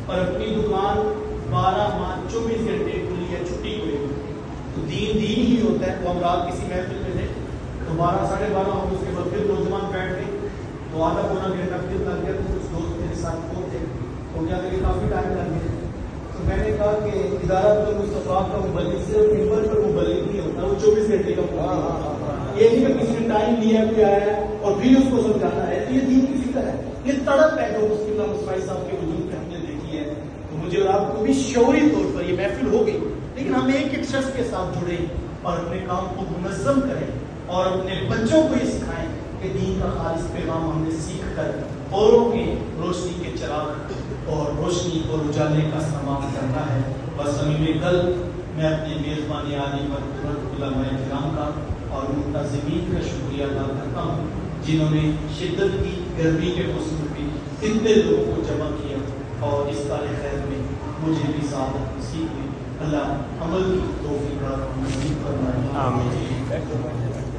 اور اپنی دکان 12 ماہ 24 گھنٹے کھلی ہے، چھٹی کوئی نہیں. تو دین دین ہی ہوتا ہے. تو ہم رات کسی محفل میں تھے تو 12 ساڑھے 12 ہم اس کے بعد پھر نوجوان بیٹھ گئے تو آدھا پونا گھنٹہ پھر لگ گیا. تو کچھ دوست میرے ساتھ وہ تھے تو کیا کہ کافی ٹائم لگ گیا. تو میں نے کہا کہ ادارہ مصطفیٰ کا مبلغ صرف ممبر پر مبلغ نہیں ہوتا، وہ 24 گھنٹے کا مبلغ. یہ نہیں کہ کسی نے ٹائم لیا کوئی آیا ہے اور بھی اس کو سمجھانا ہے. یہ دین کسی کا ہے، یہ تڑپ ہے جو مسلم مصطفی صاحب کے وجود پہ ہم نے دیکھی ہے. تو مجھے اور آپ کو بھی شعوری طور پر یہ محفل ہو گئی، لیکن ہم ایک ایک شخص کے ساتھ جڑیں اور اپنے کام کو منظم کریں اور اپنے بچوں کو یہ سکھائیں کہ دین کا خالص پیغام ہم نے سیکھ کر اوروں کے روشنی کے چراغ اور روشنی اور اجالے کا سامان کرنا ہے. بس امین کل میں اپنے میزبان عالی پر علماء کرام کا اور منتظمین کا شکریہ ادا کرتا ہوں جنہوں نے شدت کی گرمی کے موسم میں اتنے لوگوں کو جمع کیا اور اس کار خیر میں مجھے بھی سعادت نصیب ہوئی. اللہ عمل کی توفیق نصیب فرمائے. آمین.